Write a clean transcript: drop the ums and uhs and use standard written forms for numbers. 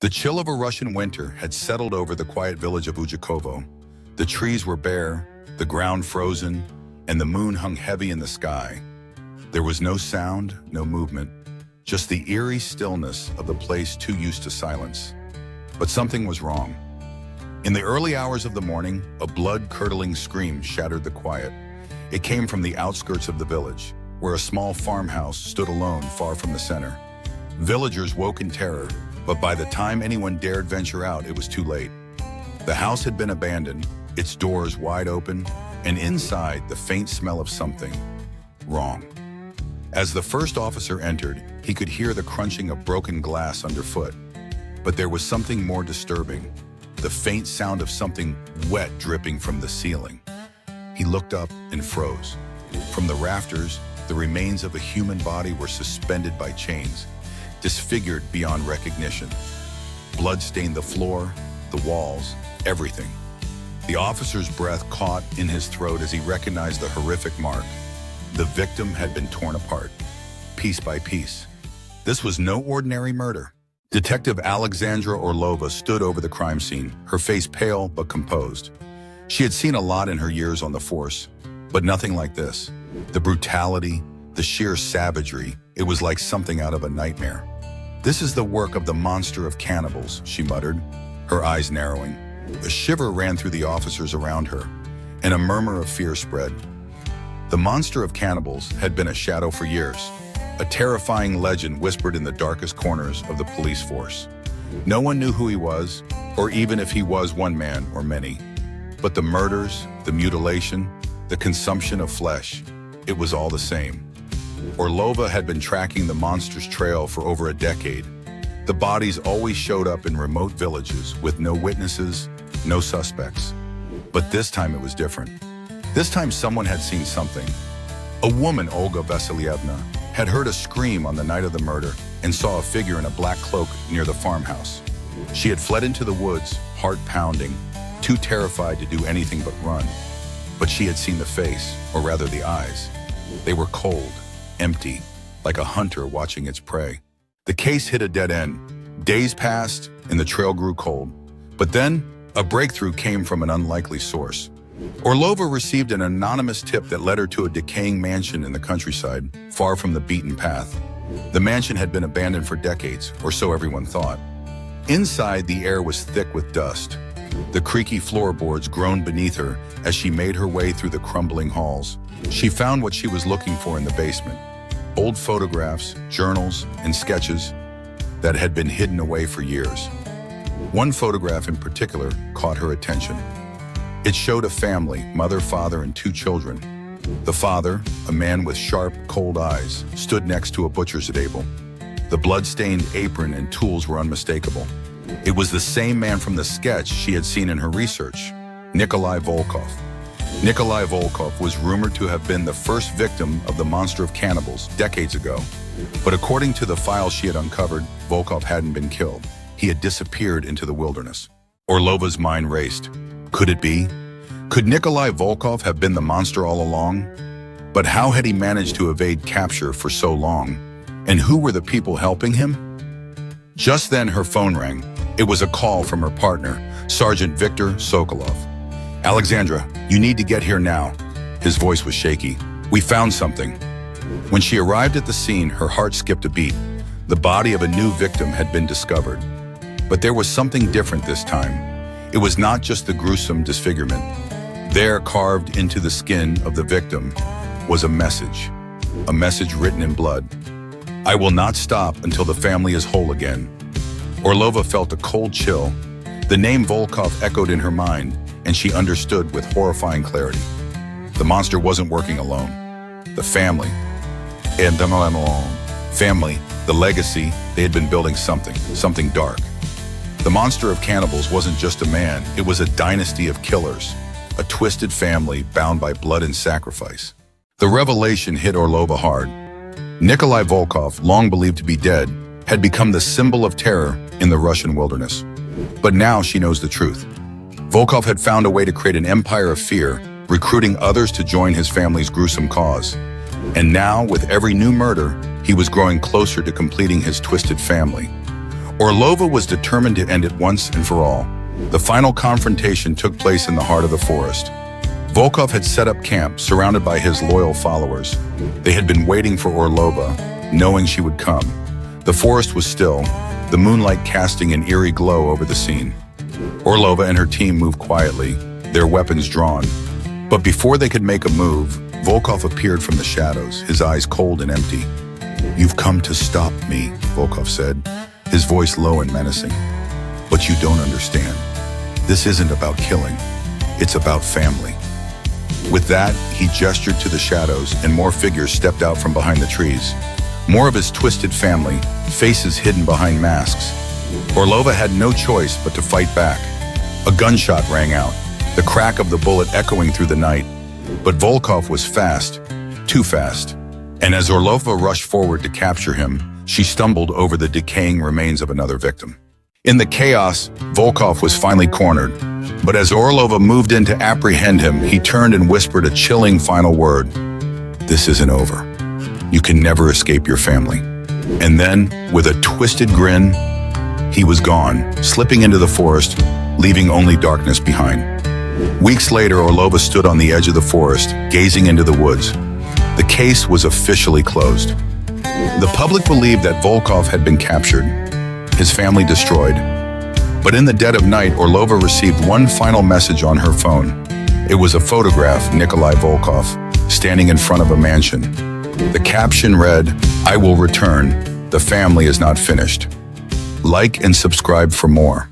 The chill of a Russian winter had settled over the quiet village of Ujakovo. The trees were bare, the ground frozen, and the moon hung heavy in the sky. There was no sound, no movement, just the eerie stillness of the place too used to silence. But something was wrong. In the early hours of the morning, a blood-curdling scream shattered the quiet. It came from the outskirts of the village, where a small farmhouse stood alone far from the center. Villagers woke in terror, but by the time anyone dared venture out, it was too late. The house had been abandoned, its doors wide open, and inside the faint smell of something wrong. As the first officer entered, he could hear the crunching of broken glass underfoot. But there was something more disturbing, the faint sound of something wet dripping from the ceiling. He looked up and froze. From the rafters, the remains of a human body were suspended by chains, disfigured beyond recognition. Blood stained the floor, the walls, everything. The officer's breath caught in his throat as he recognized the horrific mark. The victim had been torn apart, piece by piece. This was no ordinary murder. Detective Alexandra Orlova stood over the crime scene, her face pale but composed. She had seen a lot in her years on the force, but nothing like this. The brutality, the sheer savagery, it was like something out of a nightmare. "This is the work of the Monster of Cannibals," she muttered, her eyes narrowing. A shiver ran through the officers around her, and a murmur of fear spread. The Monster of Cannibals had been a shadow for years, a terrifying legend whispered in the darkest corners of the police force. No one knew who he was, or even if he was one man or many. But the murders, the mutilation, the consumption of flesh, it was all the same. Orlova had been tracking the monster's trail for over a decade. The bodies always showed up in remote villages with no witnesses, no suspects. But this time it was different. This time someone had seen something. A woman, Olga Vasilievna, had heard a scream on the night of the murder and saw a figure in a black cloak near the farmhouse. She had fled into the woods, heart pounding, too terrified to do anything but run. But she had seen the face, or rather the eyes. They were cold, empty, like a hunter watching its prey. The case hit a dead end. Days passed, and the trail grew cold. But then, a breakthrough came from an unlikely source. Orlova received an anonymous tip that led her to a decaying mansion in the countryside, far from the beaten path. The mansion had been abandoned for decades, or so everyone thought. Inside, the air was thick with dust. The creaky floorboards groaned beneath her as she made her way through the crumbling halls. She found what she was looking for in the basement: old photographs, journals, and sketches that had been hidden away for years. One photograph in particular caught her attention. It showed a family, mother, father, and two children. The father, a man with sharp, cold eyes, stood next to a butcher's table. The blood-stained apron and tools were unmistakable. It was the same man from the sketch she had seen in her research, Nikolai Volkov. Nikolai Volkov was rumored to have been the first victim of the Monster of Cannibals decades ago. But according to the files she had uncovered, Volkov hadn't been killed. He had disappeared into the wilderness. Orlova's mind raced. Could it be? Could Nikolai Volkov have been the monster all along? But how had he managed to evade capture for so long? And who were the people helping him? Just then her phone rang. It was a call from her partner, Sergeant Viktor Sokolov. "Alexandra, you need to get here now." His voice was shaky. "We found something." When she arrived at the scene, her heart skipped a beat. The body of a new victim had been discovered. But there was something different this time. It was not just the gruesome disfigurement. There, carved into the skin of the victim, was a message written in blood. "I will not stop until the family is whole again." Orlova felt a cold chill. The name Volkov echoed in her mind, and she understood with horrifying clarity. The monster wasn't working alone. The family, the legacy, they had been building something dark. The Monster of Cannibals wasn't just a man, it was a dynasty of killers, a twisted family bound by blood and sacrifice. The revelation hit Orlova hard. Nikolai Volkov, long believed to be dead, had become the symbol of terror in the Russian wilderness. But now she knows the truth. Volkov had found a way to create an empire of fear, recruiting others to join his family's gruesome cause. And now, with every new murder, he was growing closer to completing his twisted family. Orlova was determined to end it once and for all. The final confrontation took place in the heart of the forest. Volkov had set up camp, surrounded by his loyal followers. They had been waiting for Orlova, knowing she would come. The forest was still, the moonlight casting an eerie glow over the scene. Orlova and her team moved quietly, their weapons drawn. But before they could make a move, Volkov appeared from the shadows, his eyes cold and empty. "You've come to stop me," Volkov said, his voice low and menacing. "But you don't understand. This isn't about killing. It's about family." With that, he gestured to the shadows, and more figures stepped out from behind the trees. More of his twisted family, faces hidden behind masks. Orlova had no choice but to fight back. A gunshot rang out, the crack of the bullet echoing through the night. But Volkov was fast, too fast. And as Orlova rushed forward to capture him, she stumbled over the decaying remains of another victim. In the chaos, Volkov was finally cornered. But as Orlova moved in to apprehend him, he turned and whispered a chilling final word. "This isn't over. You can never escape your family." And then, with a twisted grin, he was gone, slipping into the forest, leaving only darkness behind. Weeks later, Orlova stood on the edge of the forest, gazing into the woods. The case was officially closed. The public believed that Volkov had been captured, his family destroyed. But in the dead of night, Orlova received one final message on her phone. It was a photograph, Nikolai Volkov, standing in front of a mansion. The caption read, "I will return. The family is not finished." Like and subscribe for more.